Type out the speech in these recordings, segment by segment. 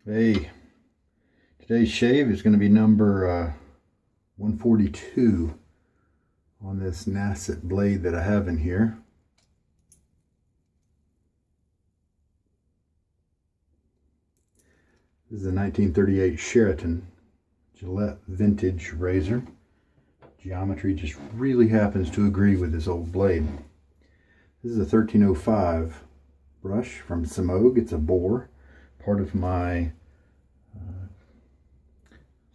Hey, today's shave is going to be number 142 on this Nacet blade that I have in here. This is a 1938 Sheraton Gillette vintage razor. Geometry just really happens to agree with this old blade. This is a 1305 brush from Semogue. It's a Boar, part of my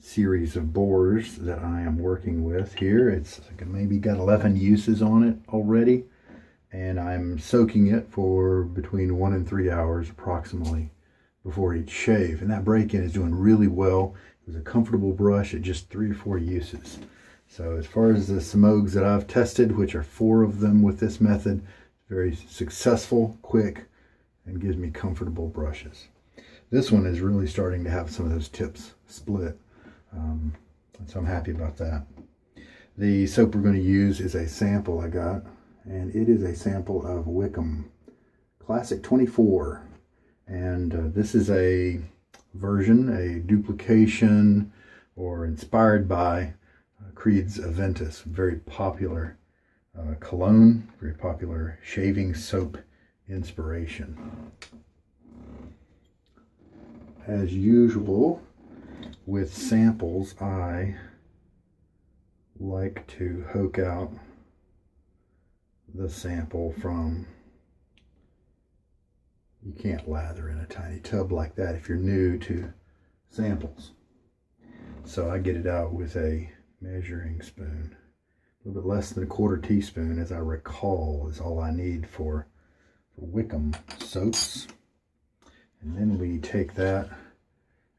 series of Boars that I am working with here. It's maybe got 11 uses on it already, and I'm soaking it for between 1 and 3 hours approximately before each shave, and that break-in is doing really well. It was a comfortable brush at just 3 or 4 uses. So as far as the Semogues that I've tested, which are 4 of them with this method, very successful, quick, and gives me comfortable brushes. This one is really starting to have some of those tips split. So I'm happy about that. The soap we're going to use is a sample I got, and it is a sample of Wickham Classic 24. And this is a version, a duplication, or inspired by Creed's Aventus, very popular cologne, very popular shaving soap inspiration. As usual, with samples, I like to hoke out the sample from, you can't lather in a tiny tub like that if you're new to samples. So I get it out with a measuring spoon. A little bit less than a quarter teaspoon, as I recall, is all I need for Wickham soaps. And then we take that,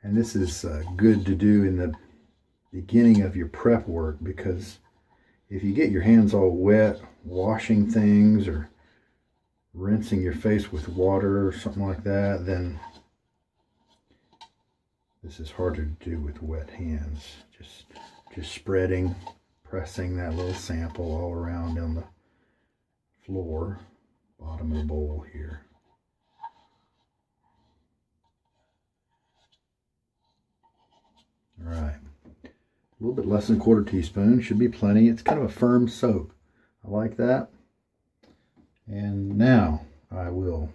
and this is good to do in the beginning of your prep work, because if you get your hands all wet washing things or rinsing your face with water or something like that, then this is harder to do with wet hands. Just spreading, pressing that little sample all around on the floor, bottom of the bowl here. All right, a little bit less than a quarter teaspoon should be plenty. It's kind of a firm soap. I like that. And now I will,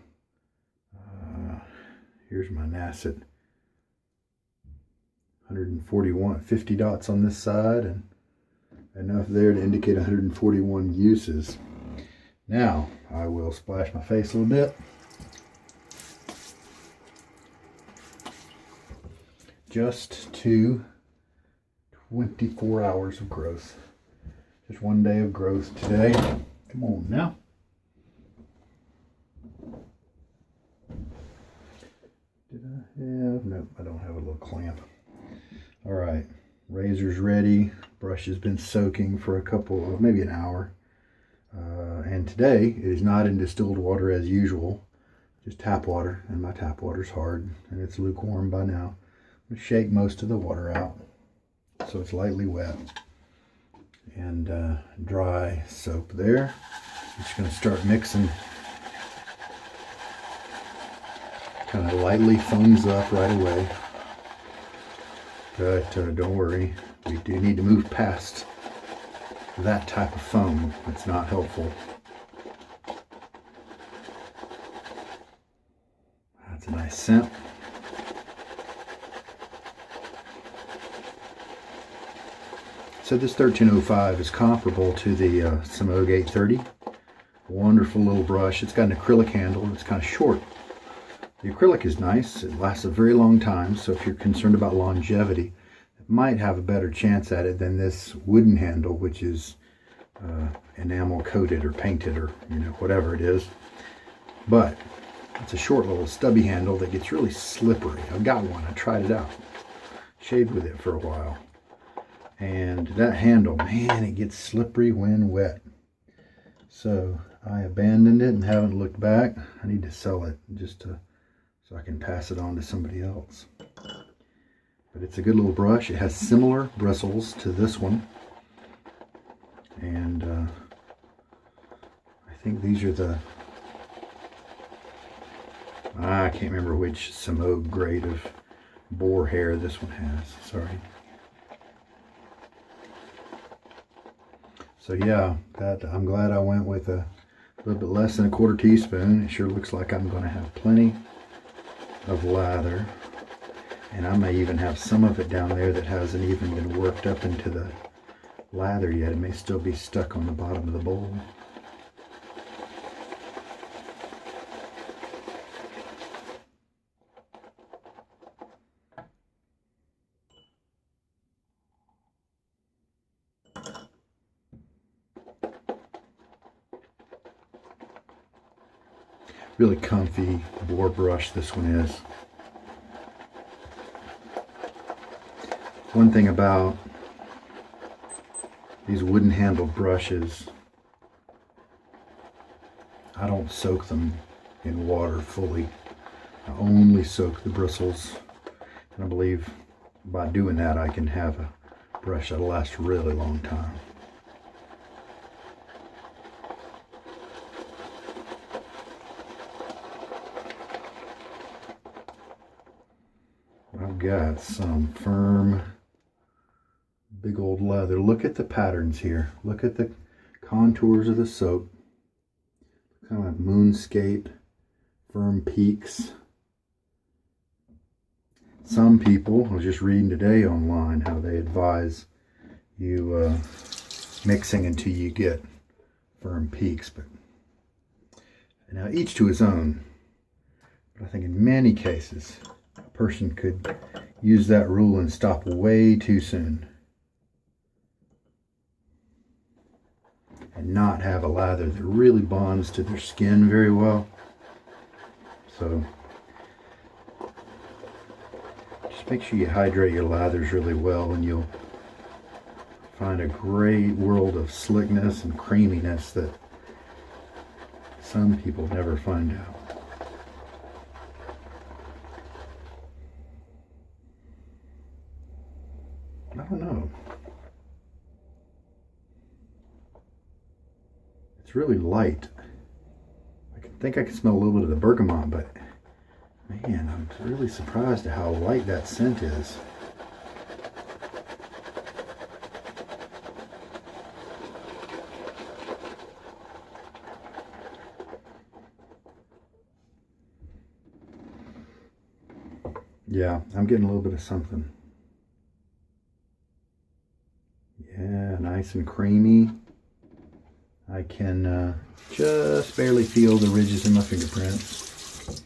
here's my Nacet, 141, 50 dots on this side, and enough there to indicate 141 uses. Now I will splash my face a little bit. Just to 24 hours of growth. Just one day of growth today. Come on now. Did I have? Nope, I don't have a little clamp. All right, razor's ready. Brush has been soaking for a couple of, maybe an hour. And today it is not in distilled water as usual, just tap water, and my tap water's hard and it's lukewarm by now. I'm going to shake most of the water out so it's lightly wet, and dry soap there. I'm just going to start mixing. Kind of lightly foams up right away, but don't worry, we do need to move past that type of foam. It's not helpful. That's a nice scent. So this 1305 is comparable to the Semogue 830. Wonderful little brush. It's got an acrylic handle, and it's kind of short. The acrylic is nice. It lasts a very long time, so if you're concerned about longevity, it might have a better chance at it than this wooden handle, which is enamel coated or painted, or whatever it is. But it's a short little stubby handle that gets really slippery. I've got one. I tried it out. Shaved with it for a while. And that handle, man, it gets slippery when wet. So I abandoned it and haven't looked back. I need to sell it so I can pass it on to somebody else. But it's a good little brush. It has similar bristles to this one. And I think these are the, I can't remember which Semogue grade of boar hair this one has. Sorry. So yeah, I'm glad I went with a little bit less than a quarter teaspoon. It sure looks like I'm going to have plenty of lather. And I may even have some of it down there that hasn't even been worked up into the lather yet. It may still be stuck on the bottom of the bowl. Really comfy boar brush this one is. One thing about these wooden handled brushes, I don't soak them in water fully. I only soak the bristles, and I believe by doing that I can have a brush that'll last a really long time. I've got some firm, big old leather. Look at the patterns here. Look at the contours of the soap. Kind of like moonscape, firm peaks. Some people, I was just reading today online how they advise you mixing until you get firm peaks. But now each to his own. But I think in many cases, a person could use that rule and stop way too soon and not have a lather that really bonds to their skin very well. So just make sure you hydrate your lathers really well, and you'll find a great world of slickness and creaminess that some people never find out. I don't know. It's really light. I think I can smell a little bit of the bergamot, but man, I'm really surprised at how light that scent is. Yeah, I'm getting a little bit of something. Yeah, nice and creamy. I can just barely feel the ridges in my fingerprints.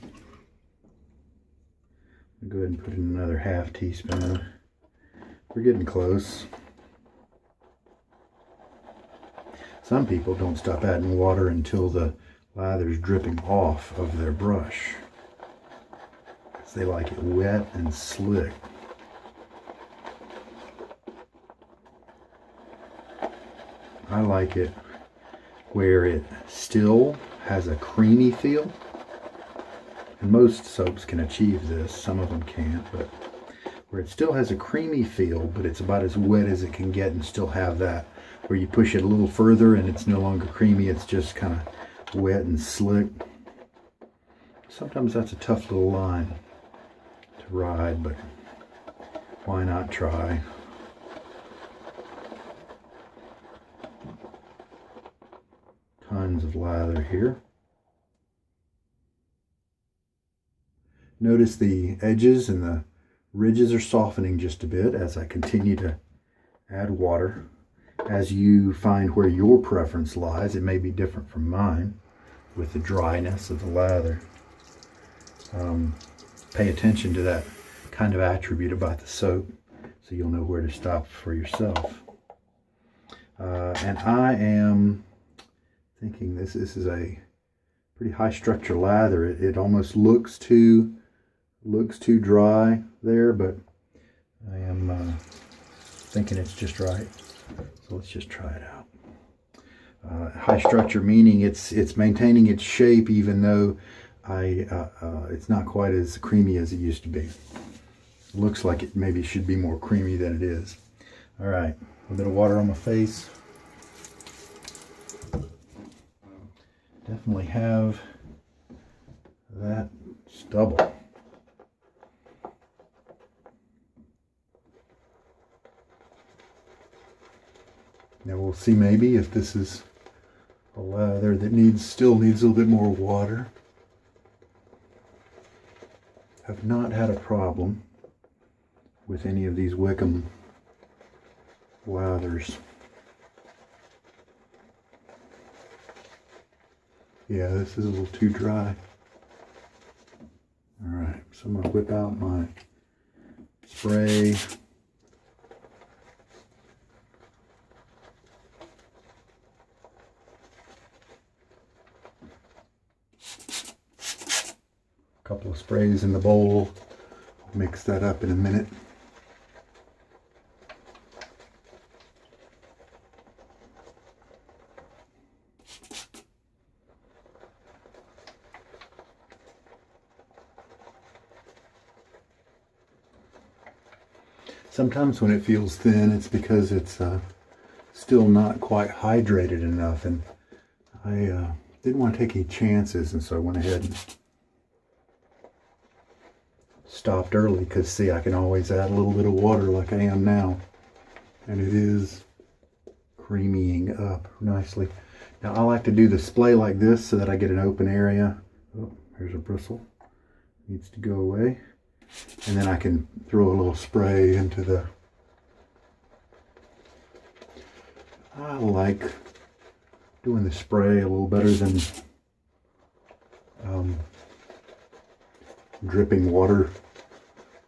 I'll go ahead and put in another half teaspoon. We're getting close. Some people don't stop adding water until the lather's dripping off of their brush, because they like it wet and slick. I like it where it still has a creamy feel, and most soaps can achieve this. Some of them can't, but where it still has a creamy feel, but it's about as wet as it can get and still have that. Where you push it a little further and it's no longer creamy, it's just kind of wet and slick. Sometimes that's a tough little line to ride, but why not try? Tons of lather here. Notice the edges and the ridges are softening just a bit as I continue to add water. As you find where your preference lies, it may be different from mine with the dryness of the lather. Pay attention to that kind of attribute about the soap so you'll know where to stop for yourself. And I am thinking this is a pretty high structure lather. It almost looks too dry there, but I am thinking it's just right. So let's just try it out. High structure meaning it's maintaining its shape, even though it's not quite as creamy as it used to be. It looks like it maybe should be more creamy than it is. All right, a bit of water on my face. Definitely have that stubble. we'll see maybe if this is a lather that still needs a little bit more water. I've not had a problem with any of these Wickham lathers. Yeah, this is a little too dry. Alright, so I'm going to whip out my spray. A couple of sprays in the bowl. I'll mix that up in a minute. Sometimes when it feels thin, it's because it's still not quite hydrated enough, and I didn't want to take any chances, and so I went ahead and stopped early, because see, I can always add a little bit of water like I am now, and it is creamying up nicely. Now I like to do the splay like this so that I get an open area. Oh, here's a bristle. Needs to go away. And then I can throw a little spray into the... I like doing the spray a little better than dripping water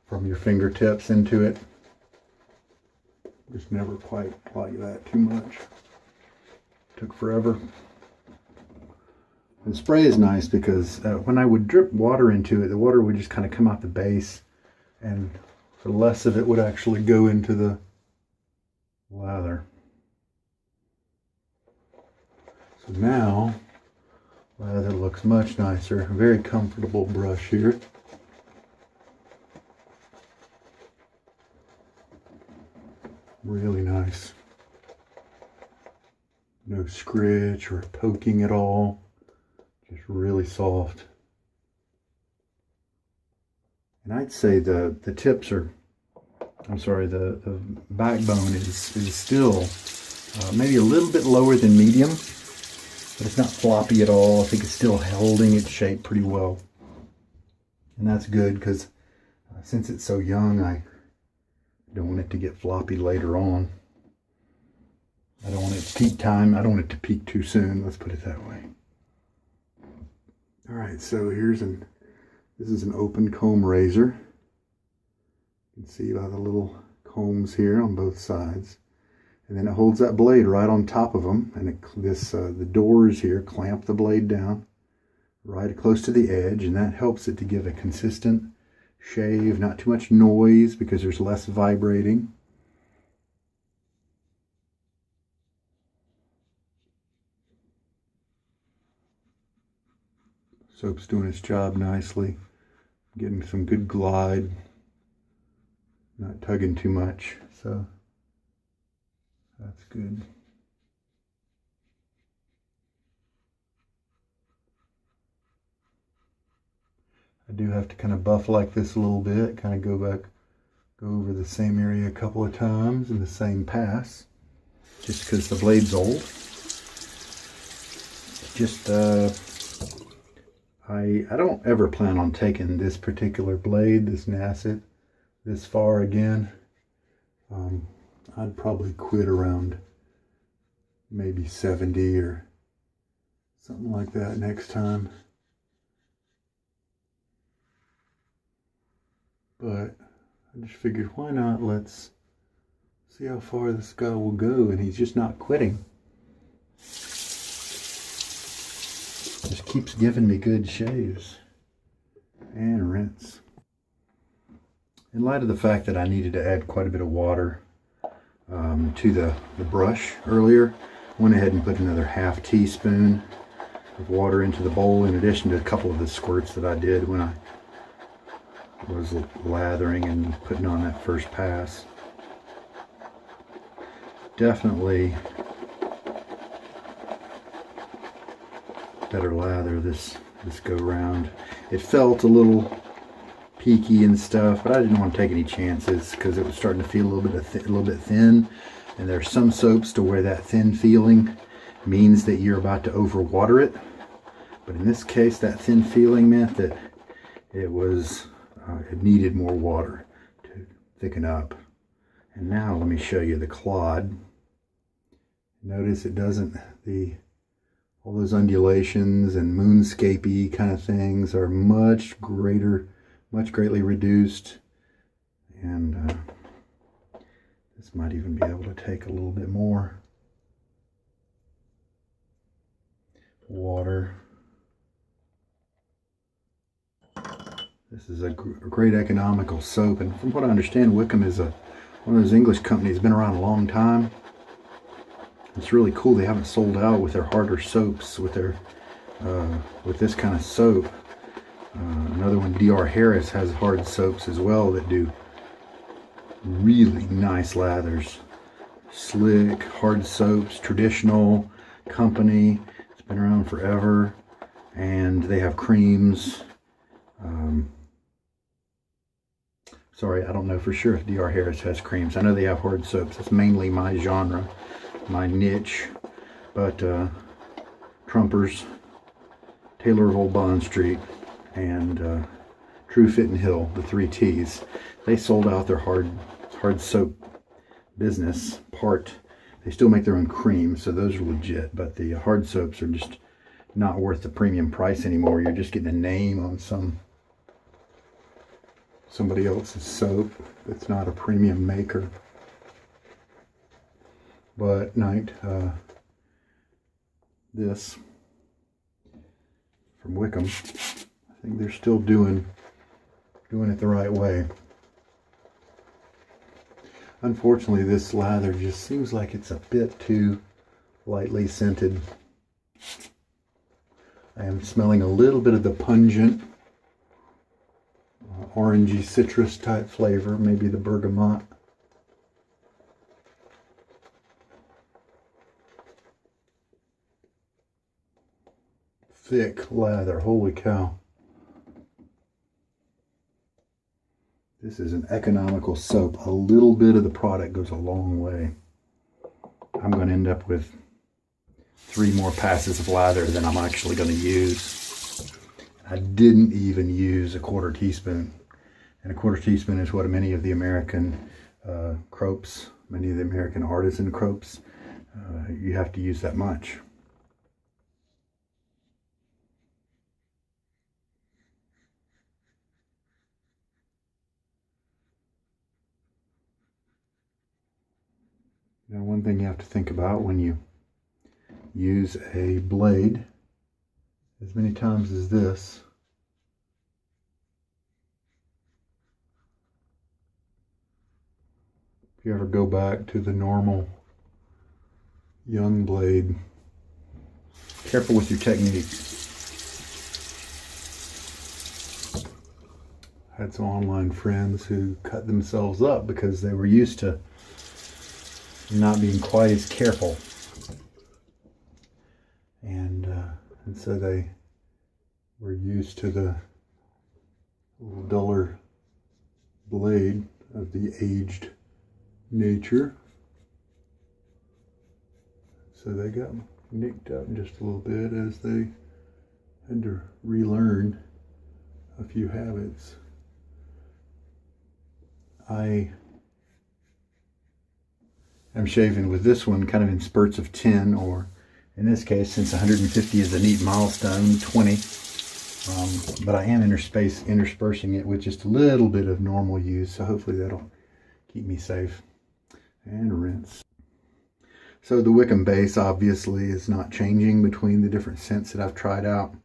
from your fingertips into it. Just never quite like that too much. Took forever. And spray is nice because when I would drip water into it, the water would just kind of come out the base, and the less of it would actually go into the lather. So now, lather looks much nicer. A very comfortable brush here. Really nice. No scritch or poking at all. Just really soft. And I'd say the tips are, I'm sorry, the backbone is still maybe a little bit lower than medium, but it's not floppy at all. I think it's still holding its shape pretty well. And that's good because since it's so young, I don't want it to get floppy later on. I don't want it to peak time. I don't want it to peak too soon. Let's put it that way. All right, so this is an open comb razor. You can see by the little combs here on both sides. And then it holds that blade right on top of them. And the doors here clamp the blade down right close to the edge. And that helps it to give a consistent shave, not too much noise because there's less vibrating. Soap's doing its job nicely. Getting some good glide. Not tugging too much, so that's good. I do have to kind of buff like this a little bit, kind of go over the same area a couple of times in the same pass, just because the blade's old. Just I don't ever plan on taking this particular blade, this Nacet, this far again. I'd probably quit around maybe 70 or something like that next time. But I just figured, why not? Let's see how far this guy will go, and he's just not quitting. Just keeps giving me good shaves. And rinse. In light of the fact that I needed to add quite a bit of water to the brush earlier, I went ahead and put another ½ teaspoon of water into the bowl, in addition to a couple of the squirts that I did when I was lathering and putting on that first pass. Definitely better lather this go round. It felt a little peaky and stuff, but I didn't want to take any chances because it was starting to feel a little bit thin, And there are some soaps to where that thin feeling means that you're about to overwater it. But in this case, that thin feeling meant that it needed more water to thicken up. And now let me show you the clod. Notice it doesn't, all those undulations and moonscapey kind of things are much greatly reduced. And this might even be able to take a little bit more water. This is a great economical soap, and from what I understand, Wickham is one of those English companies that's been around a long time. It's really cool they haven't sold out with their harder soaps, with this kind of soap. Another one, D.R. Harris, has hard soaps as well that do really nice lathers. Slick, hard soaps, traditional company. It's been around forever. And they have creams. Sorry, I don't know for sure if D.R. Harris has creams. I know they have hard soaps. It's mainly my genre, my niche. But Trumpers, Taylor of Old Bond Street, and True Fit and Hill, the 3 T's, they sold out their hard soap business part. They still make their own cream, so those are legit, but the hard soaps are just not worth the premium price anymore. You're just getting a name on somebody else's soap that's not a premium maker. But this from Wickham, I think they're still doing it the right way. Unfortunately, this lather just seems like it's a bit too lightly scented. I am smelling a little bit of the pungent, orangey citrus type flavor, maybe the bergamot. Thick lather, holy cow. This is an economical soap. A little bit of the product goes a long way. I'm going to end up with 3 more passes of lather than I'm actually going to use. I didn't even use a 1/4 teaspoon. And a 1/4 teaspoon is what many of the American croaps, many of the American artisan croaps, you have to use that much. Now, one thing you have to think about when you use a blade as many times as this, if you ever go back to the normal young blade, careful with your technique. I had some online friends who cut themselves up because they were used to not being quite as careful, and so they were used to the little duller blade of the aged nature, so they got nicked up just a little bit as they had to relearn a few habits. I am shaving with this one kind of in spurts of 10, or in this case, since 150 is a neat milestone, 20. But I am interspersing it with just a little bit of normal use, so hopefully that'll keep me safe. And rinse. So the Wickham base obviously is not changing between the different scents that I've tried out.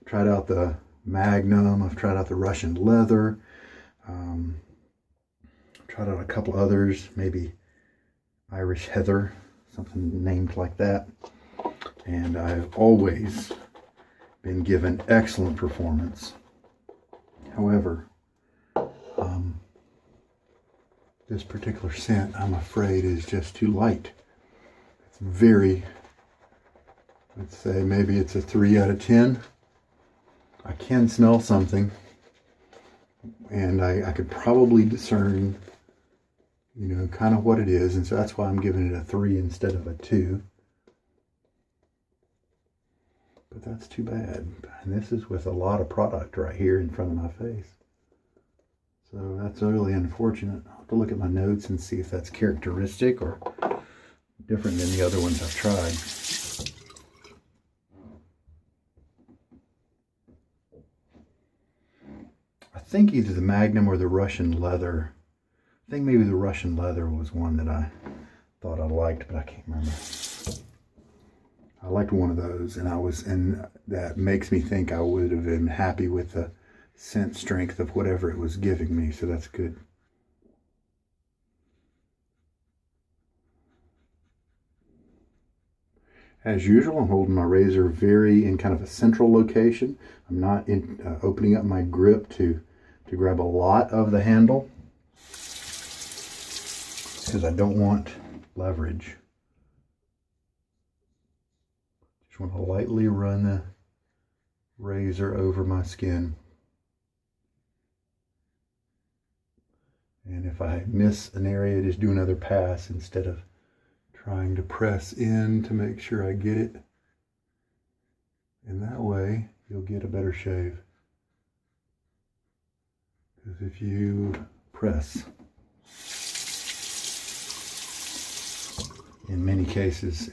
Tried out the Magnum, I've tried out the Russian Leather, tried out a couple others, maybe Irish Heather, something named like that. And I've always been given excellent performance. However, this particular scent, I'm afraid, is just too light. It's very, let's say maybe it's a 3 out of 10. I can smell something, and I could probably discern, you know, kind of what it is. And so that's why I'm giving it a 3 instead of a 2. But that's too bad. And this is with a lot of product right here in front of my face. So that's really unfortunate. I'll have to look at my notes and see if that's characteristic or different than the other ones I've tried. I think either the Magnum or the Russian Leather. I think maybe the Russian Leather was one that I thought I liked, but I can't remember. I liked one of those, and that makes me think I would have been happy with the scent strength of whatever it was giving me, so that's good. As usual, I'm holding my razor very in kind of a central location. I'm not opening up my grip to grab a lot of the handle, because I don't want leverage. Just want to lightly run the razor over my skin. And if I miss an area, just do another pass instead of trying to press in to make sure I get it. And that way, you'll get a better shave. Because if you press, in many cases,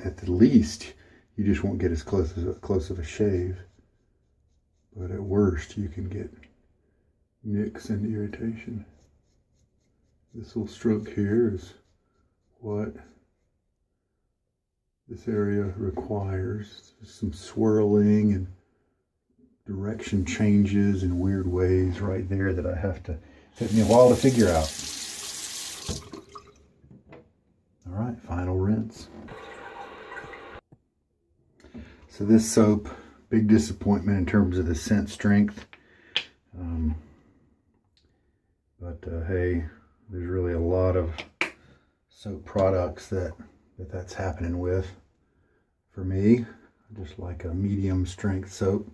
at the least, you just won't get as close of a shave. But at worst, you can get nicks and irritation. This little stroke here is what this area requires. Some swirling and direction changes in weird ways right there that I have to, take me a while to figure out. All right, final rinse. So this soap, big disappointment in terms of the scent strength. Hey, there's really a lot of soap products that's happening with. For me, I just like a medium strength soap.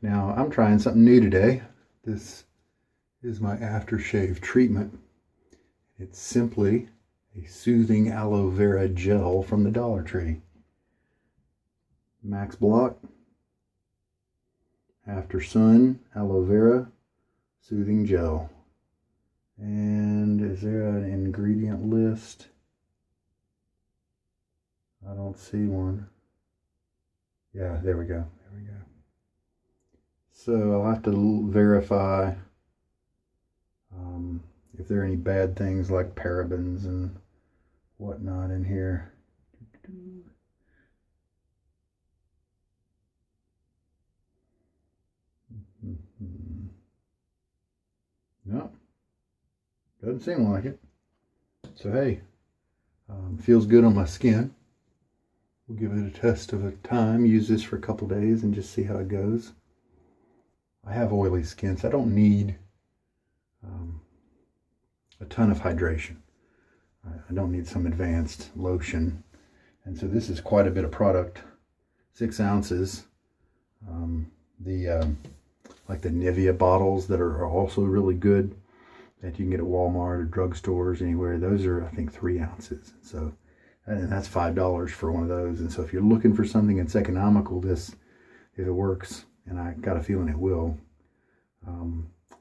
Now, I'm trying something new today. This is my aftershave treatment. It's simply a soothing aloe vera gel from the Dollar Tree. Max Block, After Sun, aloe vera, soothing gel. And is there an ingredient list? I don't see one. Yeah, there we go. There we go. So I'll have to verify if there are any bad things like parabens and whatnot in here. No, doesn't seem like it. So hey, feels good on my skin. We'll give it a test of a time, use this for a couple days and just see how it goes. I have oily skin, so I don't need a ton of hydration. I don't need some advanced lotion. And so this is quite a bit of product, 6 ounces. Like the Nivea bottles that are also really good that you can get at Walmart or drugstores, anywhere, those are, I think, 3 ounces. So, and that's $5 for one of those. And so if you're looking for something that's economical, this, if it works, and I got a feeling it will,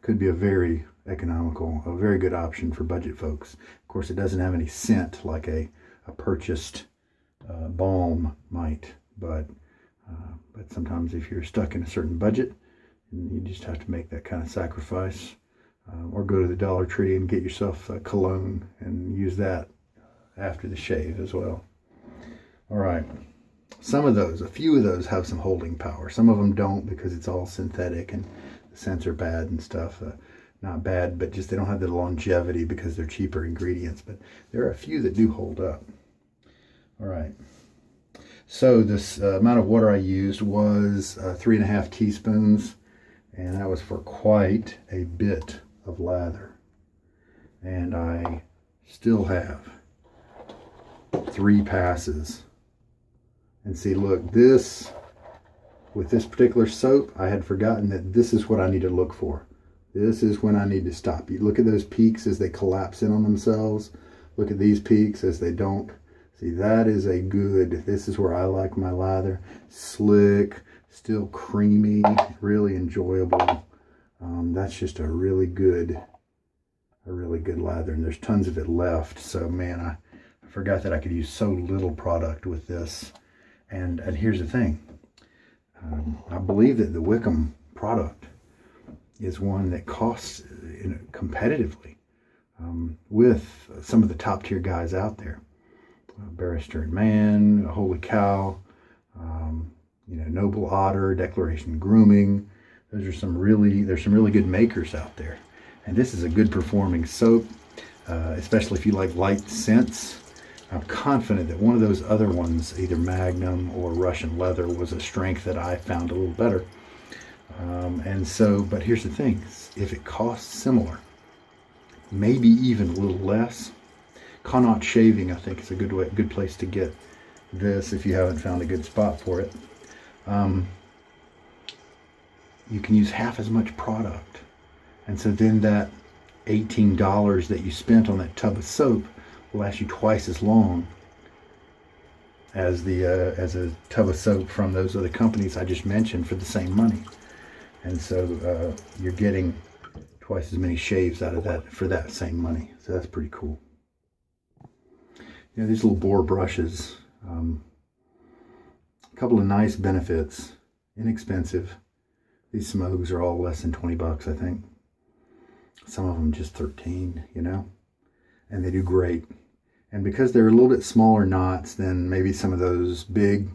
could be a very economical, a very good option for budget folks. Of course, it doesn't have any scent like a purchased balm might, but sometimes if you're stuck in a certain budget, you just have to make that kind of sacrifice, or go to the Dollar Tree and get yourself a cologne and use that after the shave as well. All right, a few of those have some holding power. Some of them don't because it's all synthetic and the scents are bad and stuff. Not bad, but just they don't have the longevity because they're cheaper ingredients. But there are a few that do hold up. All right. So this amount of water I used was 3.5 teaspoons, and that was for quite a bit of lather. And I still have 3 passes. And see, look, with this particular soap, I had forgotten that this is what I need to look for. This is when I need to stop. You look at those peaks as they collapse in on themselves. Look at these peaks as they don't. See, that is a good, this is where I like my lather. Slick, still creamy, really enjoyable. That's just a really good lather, and there's tons of it left. So man, I forgot that I could use so little product with this. And here's the thing. I believe that the Wickham product is one that costs competitively with some of the top tier guys out there. Barrister and Man, Holy Cow, Noble Otter, Declaration Grooming. There's some really good makers out there. And this is a good performing soap, especially if you like light scents. I'm confident that one of those other ones, either Magnum or Russian Leather, was a strength that I found a little better. But here's the thing, if it costs similar, maybe even a little less, Connaught Shaving, I think, is a good place to get this if you haven't found a good spot for it. You can use half as much product. And so then that $18 that you spent on that tub of soap will last you twice as long as a tub of soap from those other companies I just mentioned for the same money. And so you're getting twice as many shaves out of that for that same money. So that's pretty cool. These little Boar brushes, a couple of nice benefits, inexpensive. These Semogues are all less than 20 bucks, I think. Some of them just 13, and they do great. And because they're a little bit smaller knots than maybe some of those big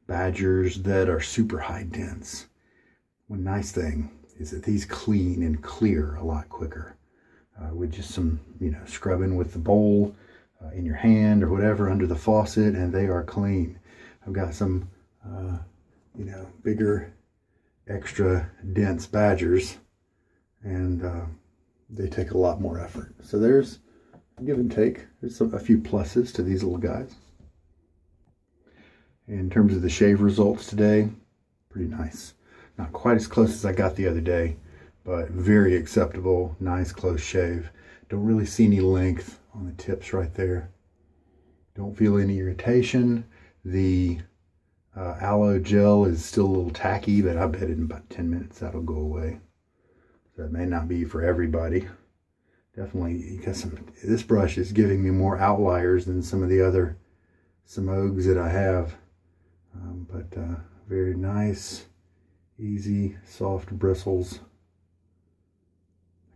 Badgers that are super high dense, one nice thing is that these clean and clear a lot quicker with just some, scrubbing with the bowl in your hand or whatever under the faucet, and they are clean. I've got some, bigger, extra dense Badgers, and they take a lot more effort. So there's give and take. There's a few pluses to these little guys. In terms of the shave results today, pretty nice. Not quite as close as I got the other day, but very acceptable, nice close shave. Don't really see any length on the tips right there. Don't feel any irritation. The aloe gel is still a little tacky, but I bet in about 10 minutes that'll go away. So that may not be for everybody. Definitely, because this brush is giving me more outliers than some of the other Semogues that I have. But very nice, easy, soft bristles.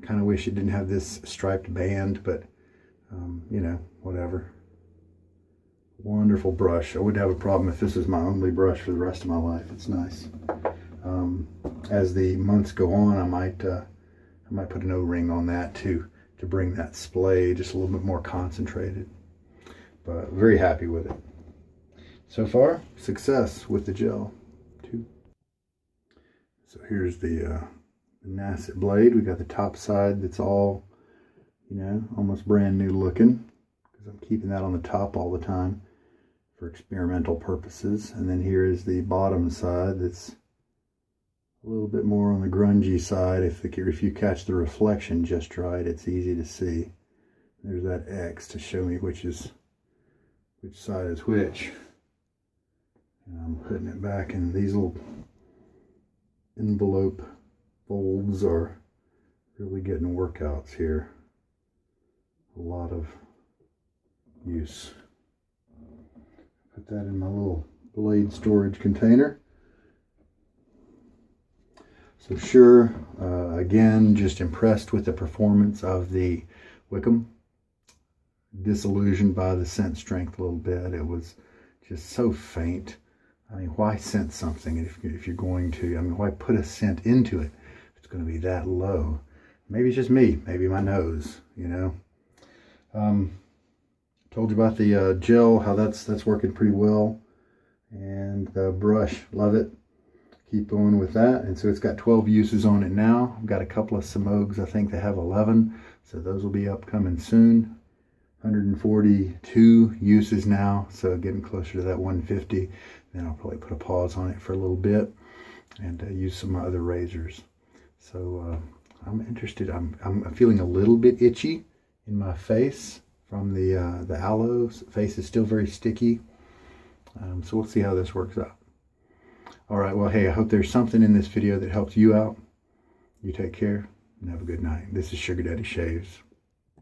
I kind of wish it didn't have this striped band, but whatever. Wonderful brush. I wouldn't have a problem if this was my only brush for the rest of my life. It's nice. As the months go on, I might put an O-ring on that to bring that splay just a little bit more concentrated. But very happy with it. So far, success with the gel too. So here's the Nacet blade. We got the top side that's all, almost brand new looking, because I'm keeping that on the top all the time for experimental purposes. And then here is the bottom side that's a little bit more on the grungy side. If you catch the reflection just right, it's easy to see. There's that X to show me which side is which. And I'm putting it back, and these little envelope folds are really getting workouts here. A lot of use. Put that in my little blade storage container. So sure, again, just impressed with the performance of the Wickham. Disillusioned by the scent strength a little bit. It was just so faint. I mean, why scent something if you're going to? I mean, why put a scent into it if it's going to be that low? Maybe it's just me. Maybe my nose, Told you about the gel, how that's working pretty well. And the brush, love it. Keep going with that. And so it's got 12 uses on it now. I've got a couple of Semogues, I think they have 11. So those will be upcoming soon. 142 uses now, so getting closer to that 150. Then I'll probably put a pause on it for a little bit and use some other razors. So I'm interested. I'm feeling a little bit itchy in my face from the aloe. Face is still very sticky. So we'll see how this works out. All right, well, hey, I hope there's something in this video that helps you out. You take care and have a good night. This is Sugar Daddy Shaves.